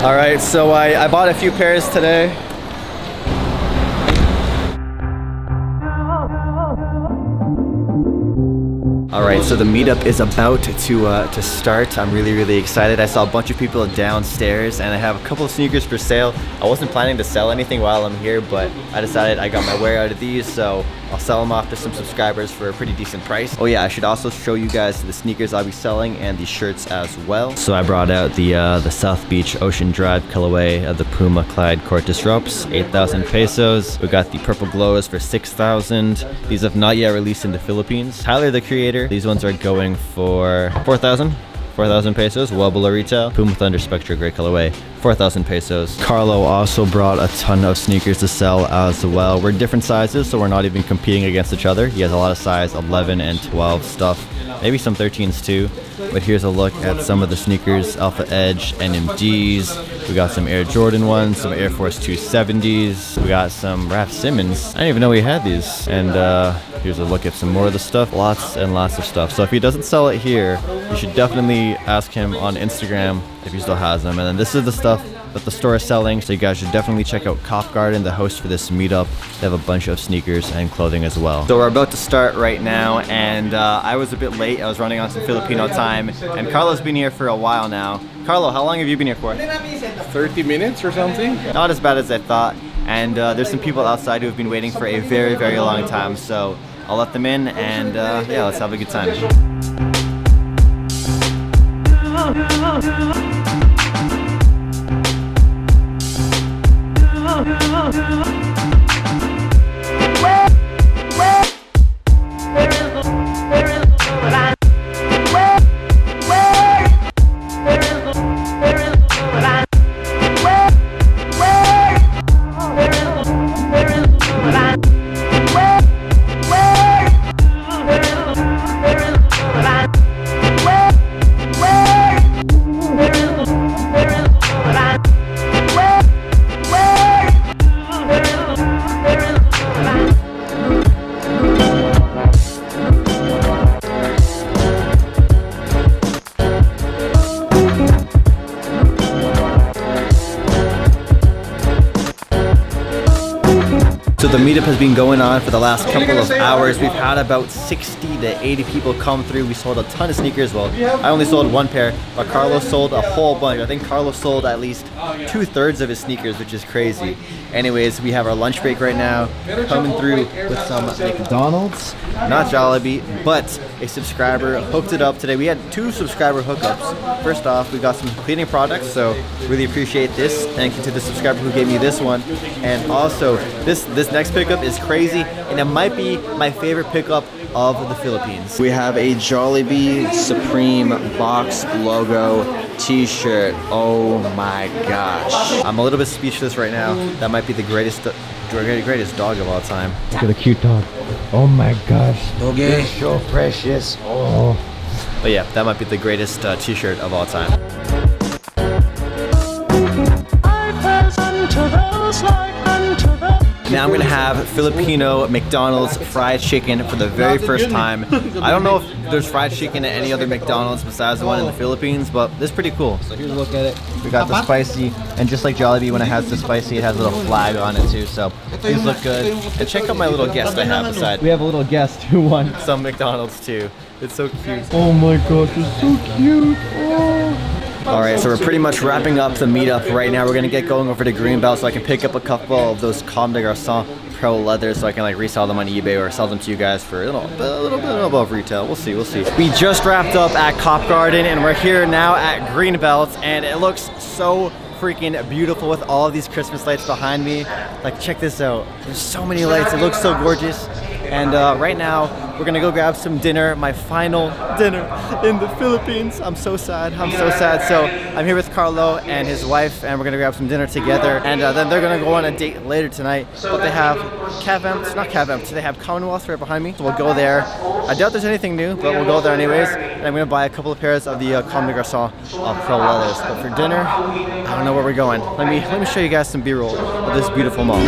All right, so I bought a few pairs today. Alright, so the meetup is about to start. I'm really excited. I saw a bunch of people downstairs and I have a couple of sneakers for sale. I wasn't planning to sell anything while I'm here, but I decided I got my wear out of these, so I'll sell them off to some subscribers for a pretty decent price. Oh yeah, I should also show you guys the sneakers I'll be selling and the shirts as well. So I brought out the South Beach Ocean Drive colorway of the Puma Clyde Court Disrupts, 8,000 pesos. We got the Purple Glows for 6,000. These have not yet released in the Philippines. Tyler, the creator, these ones are going for 4,000 pesos, well below retail. Puma Thunder Spectra gray colorway, 4,000 pesos. Carlo also brought a ton of sneakers to sell as well. We're different sizes, so we're not even competing against each other. He has a lot of size 11 and 12 stuff, maybe some 13s too. But here's a look at some of the sneakers: Alpha Edge, NMGs. We got some Air Jordan ones, some Air Force 270s. We got some Raf Simons. I didn't even know we had these. And here's a look at some more of the stuff. Lots and lots of stuff. So if he doesn't sell it here, you should definitely ask him on Instagram if he still has them. And then this is the stuff that the store is selling, so you guys should definitely check out Cop Garden, the host for this meetup. They have a bunch of sneakers and clothing as well. So we're about to start right now, and I was a bit late. I was running on some Filipino time, and Carlo's been here for a while now. Carlo, how long have you been here for? 30 minutes or something? Not as bad as I thought, and there's some people outside who have been waiting for a very long time, so I'll let them in, and yeah, let's have a good time. So the meetup has been going on for the last couple of hours. We've had about 60 to 80 people come through. We sold a ton of sneakers. Well, I only sold one pair, but Carlos sold a whole bunch. I think Carlos sold at least 2/3 of his sneakers, which is crazy. Anyways, we have our lunch break right now. Coming through with some McDonald's, not Jollibee, but a subscriber hooked it up today. We had 2 subscriber hookups. First off, we got some cleaning products, so really appreciate this. Thank you to the subscriber who gave me this one. And also, this next pickup is crazy, and it might be my favorite pickup of the Philippines. We have a Jollibee Supreme box logo t-shirt. Oh my gosh. I'm a little bit speechless right now. That might be the greatest dog of all time. Look at the cute dog. Oh my gosh. Doggy. So precious. Oh. But yeah, that might be the greatest t-shirt of all time. Now I'm gonna have Filipino McDonald's fried chicken for the very first time. I don't know if there's fried chicken at any other McDonald's besides the one in the Philippines, but this is pretty cool. So here's a look at it. We got the spicy, and just like Jollibee, when it has the spicy, it has a little flag on it too. So these look good. And check out my little guest I have beside. We have a little guest who won some McDonald's too. It's so cute. Oh my gosh, it's so cute. Oh. Alright, so we're pretty much wrapping up the meetup right now. We're gonna get going over to Greenbelt so I can pick up a couple of those Comme des Garçons Pro leathers so I can like resell them on eBay or sell them to you guys for a little bit above retail. We'll see. We just wrapped up at Cop Garden and we're here now at Greenbelt, and it looks so freaking beautiful with all of these Christmas lights behind me. Like, check this out. There's so many lights. It looks so gorgeous. And right now, we're gonna go grab some dinner, my final dinner in the Philippines. I'm so sad, So I'm here with Carlo and his wife, and we're gonna grab some dinner together. And then they're gonna go on a date later tonight. But they have not Cavempt, they have Commonwealth right behind me. So we'll go there. I doubt there's anything new, but we'll go there anyways. And I'm gonna buy a couple of pairs of the Comme des Garçons Pro leathers. But for dinner, I don't know where we're going. Let me show you guys some B-roll of this beautiful mall.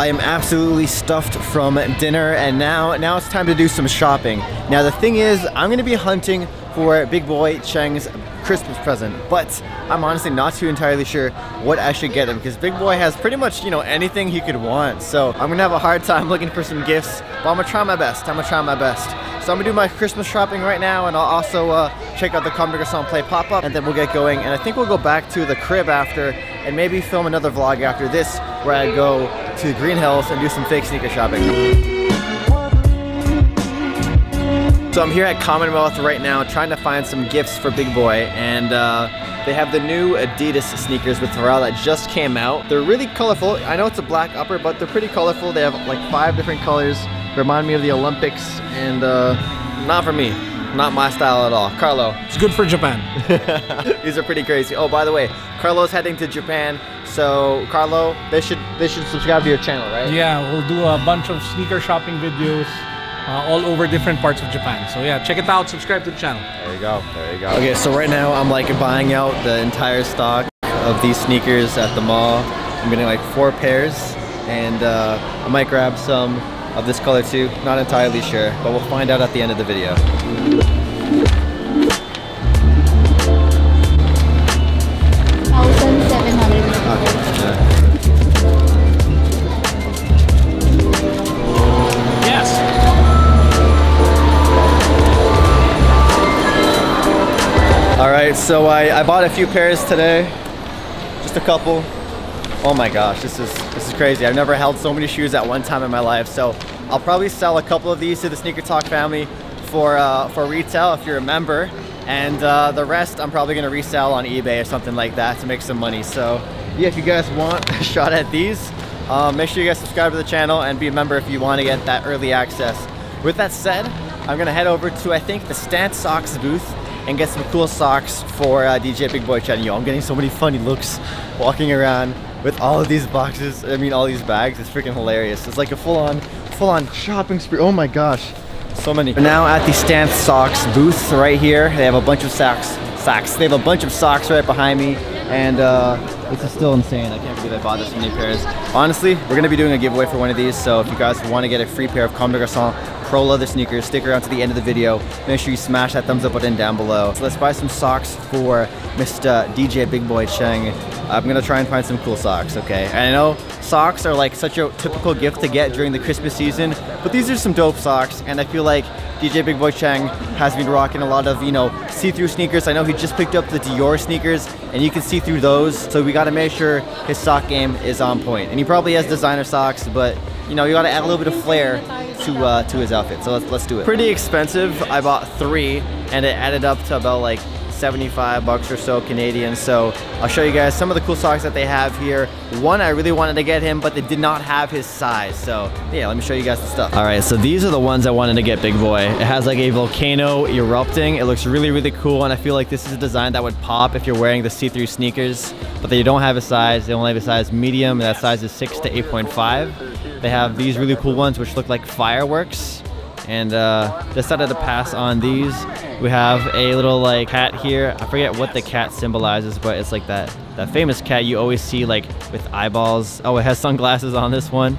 I am absolutely stuffed from dinner, and now it's time to do some shopping. Now the thing is, I'm gonna be hunting for Big Boy Cheng's Christmas present, but I'm honestly not too entirely sure what I should get him, because Big Boy has pretty much, you know, anything he could want. So I'm gonna have a hard time looking for some gifts, but I'm gonna try my best. So I'm gonna do my Christmas shopping right now, and I'll also check out the Comme des Garçons Play pop-up, and then we'll get going. And I think we'll go back to the crib after, and maybe film another vlog after this, where I go to Green Hills and do some fake sneaker shopping. So I'm here at Commonwealth right now trying to find some gifts for Big Boy, and they have the new Adidas sneakers with Pharrell that just came out. They're really colorful. I know it's a black upper, but they're pretty colorful. They have like 5 different colors. Remind me of the Olympics, and not for me. Not my style at all. Carlo. It's good for Japan. These are pretty crazy. Oh, by the way, Carlo's heading to Japan. So Carlo, they should subscribe to your channel, right? Yeah, we'll do a bunch of sneaker shopping videos all over different parts of Japan. So yeah, check it out, subscribe to the channel. There you go, there you go. Okay, so right now I'm like buying out the entire stock of these sneakers at the mall. I'm getting like 4 pairs, and I might grab some of this color too. Not entirely sure, but we'll find out at the end of the video. Alright, so I bought a few pairs today, just a couple. Oh my gosh, this is crazy. I've never held so many shoes at one time in my life. So I'll probably sell a couple of these to the SneakerTalk family for retail if you're a member, and the rest I'm probably gonna resell on eBay or something like that to make some money. So yeah, if you guys want a shot at these, make sure you guys subscribe to the channel and be a member if you want to get that early access. With that said, I'm gonna head over to, I think, the Stance Socks booth and get some cool socks for DJ Big Boy Chen. Yo, I'm getting so many funny looks walking around with all of these boxes. I mean, all these bags. It's freaking hilarious. It's like a full-on shopping spree. Oh my gosh, so many. We're now at the Stance Socks booth right here. They have a bunch of socks. They have a bunch of socks right behind me, and this is still insane. I can't believe I bought this many pairs. Honestly, we're gonna be doing a giveaway for one of these, so if you guys want to get a free pair of Comme des Garçons Pro Leather sneakers, stick around to the end of the video. Make sure you smash that thumbs up button down below. So let's buy some socks for Mr. DJ Big Boy Cheng. I'm gonna try and find some cool socks, okay? And I know socks are like such a typical gift to get during the Christmas season, but these are some dope socks, and I feel like DJ Big Boy Cheng has been rocking a lot of, you know, see-through sneakers. I know he just picked up the Dior sneakers, and you can see through those, so we gotta make sure his sock game is on point. And he probably has designer socks, but you know, you gotta add a little bit of flair to his outfit. So let's do it. Pretty expensive. I bought 3, and it added up to about like 75 bucks or so Canadian. So I'll show you guys some of the cool socks that they have here. One I really wanted to get him, but they did not have his size. So yeah, let me show you guys the stuff. All right, so these are the ones I wanted to get Big Boy. It has like a volcano erupting. It looks really, really cool, and I feel like this is a design that would pop if you're wearing the see-through sneakers, but they don't have a size. They only have a size medium, and that size is 6 to 8.5. They have these really cool ones which look like fireworks, and decided to pass on these. We have a little like cat here. I forget what the cat symbolizes, but it's like that famous cat you always see like with eyeballs. Oh, it has sunglasses on this one.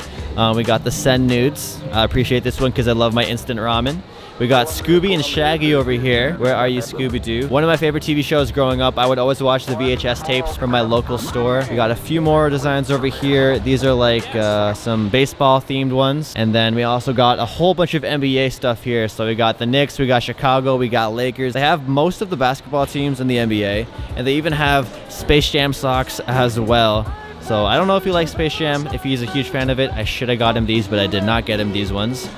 We got the Send Nudes. I appreciate this one because I love my instant ramen. We got Scooby and Shaggy over here. Where are you, Scooby-Doo? One of my favorite TV shows growing up. I would always watch the VHS tapes from my local store. We got a few more designs over here. These are like some baseball themed ones. And then we also got a whole bunch of NBA stuff here. So we got the Knicks, we got Chicago, we got Lakers. They have most of the basketball teams in the NBA. And they even have Space Jam socks as well. So I don't know if he likes Space Jam, if he's a huge fan of it. I should have got him these, but I did not get him these ones.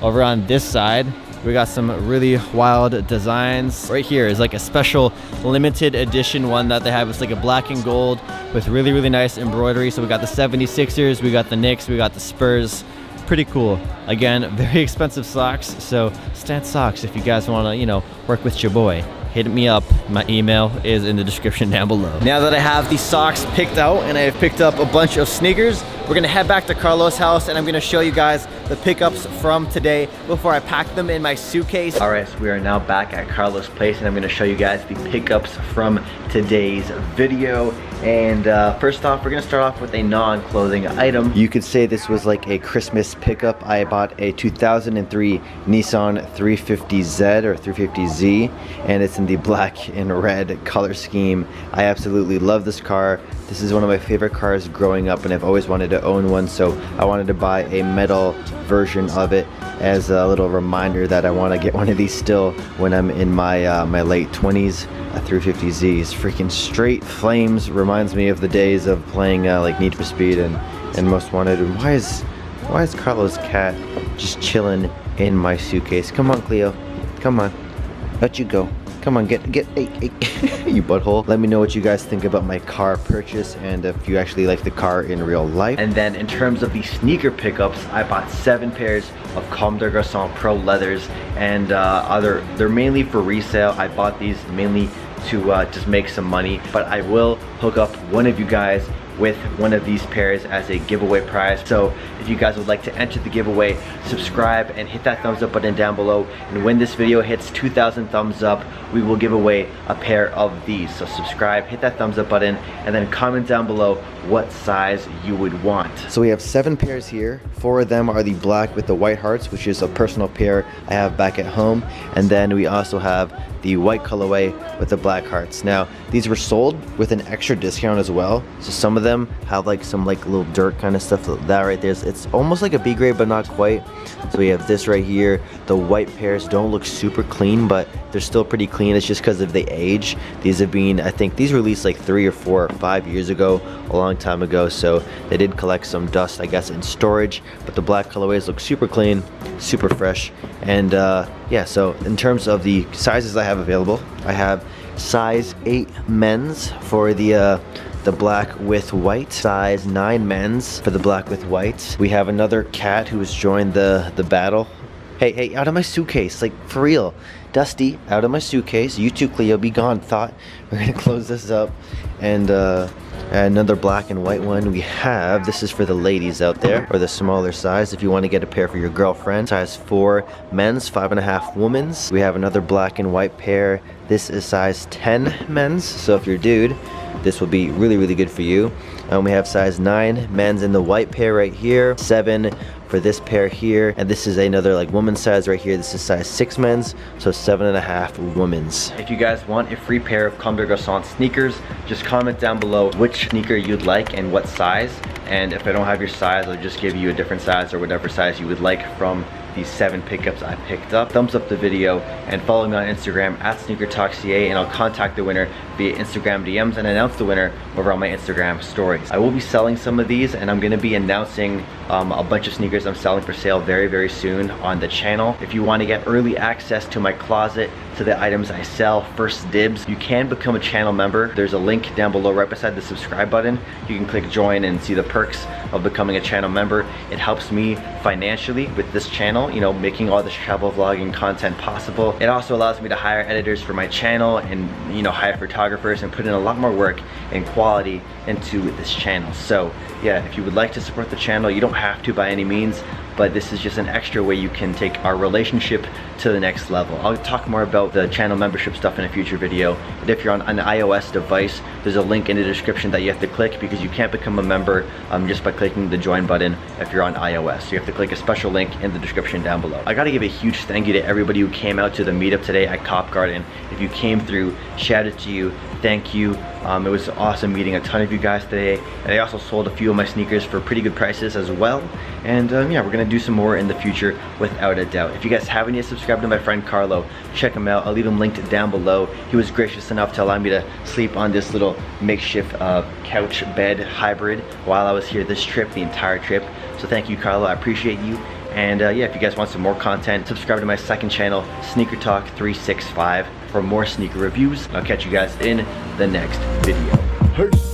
Over on this side, we got some really wild designs. Right here is like a special limited edition one that they have. It's like a black and gold with really, really nice embroidery. So we got the 76ers, we got the Knicks, we got the Spurs. Pretty cool. Again, very expensive socks. So Stance Socks, if you guys want to, you know, work with your boy, hit me up. My email is in the description down below. Now that I have the socks picked out and I have picked up a bunch of sneakers, we're gonna head back to Carlos' house and I'm gonna show you guys the pickups from today before I pack them in my suitcase. All right, so we are now back at Carlos' place and I'm gonna show you guys the pickups from today's video. And first off, we're gonna start off with a non-clothing item. You could say this was like a Christmas pickup. I bought a 2003 Nissan 350Z or 350Z, and it's in the black and red color scheme. I absolutely love this car. This is one of my favorite cars growing up, and I've always wanted to own one, so I wanted to buy a metal version of it as a little reminder that I want to get one of these still when I'm in my my late 20s. A 350Z is freaking straight flames. Reminds me of the days of playing like Need for Speed and Most Wanted. And why is Carlo's cat just chilling in my suitcase? Come on, Cleo. Come on. Let you go. Come on, get you butthole. Let me know what you guys think about my car purchase and if you actually like the car in real life. And then in terms of the sneaker pickups, I bought 7 pairs of Comme des Garçons Pro leathers, and they're mainly for resale. I bought these mainly to just make some money, but I will hook up one of you guys with one of these pairs as a giveaway prize. So if you guys would like to enter the giveaway, subscribe and hit that thumbs up button down below, and when this video hits 2,000 thumbs up, we will give away a pair of these. So subscribe, hit that thumbs up button, and then comment down below what size you would want. So we have 7 pairs here. 4 of them are the black with the white hearts, which is a personal pair I have back at home, and then we also have the white colorway with the black hearts. Now these were sold with an extra discount as well, so some of them have like some like little dirt kind of stuff. That right there, it's almost like a B grade but not quite. So we have this right here. The white pairs don't look super clean, but they're still pretty clean. It's just because of the age. These have been, I think these released like 3 or 4 or 5 years ago, a long time ago, so they did collect some dust, I guess, in storage. But the black colorways look super clean, super fresh. And yeah, so in terms of the sizes I have available, I have size 8 men's for the black with white, size 9 men's for the black with white. We have another cat who has joined the battle. Hey, out of my suitcase, like for real. Dusty, out of my suitcase. You too, Cleo, be gone, thought. We're gonna close this up. And another black and white one we have. This is for the ladies out there, or the smaller size if you want to get a pair for your girlfriend. Size 4 men's, 5.5 women's. We have another black and white pair. This is size 10 men's, so if you're a dude, this will be really, really good for you. And we have size 9 men's in the white pair right here, 7 for this pair here, and this is another like woman's size right here. This is size 6 men's, so 7.5 women's. If you guys want a free pair of Comme des Garçons sneakers, just comment down below which sneaker you'd like and what size, and if I don't have your size, I'll just give you a different size or whatever size you would like from these 7 pickups I picked up. Thumbs up the video and follow me on Instagram at SneakerTalkCA, and I'll contact the winner via Instagram DMs and announce the winner over on my Instagram stories. I will be selling some of these, and I'm gonna be announcing a bunch of sneakers I'm selling for sale very, very soon on the channel. If you want to get early access to my closet, to the items I sell, first dibs, you can become a channel member. There's a link down below right beside the subscribe button. You can click join and see the perks of becoming a channel member. It helps me financially with this channel, you know, making all this travel vlogging content possible. It also allows me to hire editors for my channel and, you know, hire photographers and put in a lot more work and quality into this channel. So yeah, if you would like to support the channel, you don't have to by any means, but this is just an extra way you can take our relationship to the next level. I'll talk more about the channel membership stuff in a future video. And if you're on an iOS device, there's a link in the description that you have to click, because you can't become a member just by clicking the join button if you're on iOS. So you have to click a special link in the description down below. I gotta give a huge thank you to everybody who came out to the meetup today at Cop Garden. If you came through, shout out to you, thank you. It was awesome meeting a ton of you guys today, and I also sold a few of my sneakers for pretty good prices as well. And yeah, we're gonna do some more in the future without a doubt. If you guys haven't yet subscribed to my friend Carlo, check him out. I'll leave him linked down below. He was gracious enough to allow me to sleep on this little makeshift couch bed hybrid while I was here this trip, the entire trip. So thank you, Carlo, I appreciate you. And yeah, if you guys want some more content, subscribe to my second channel, SneakerTalk 365, for more sneaker reviews. I'll catch you guys in the next video. Peace.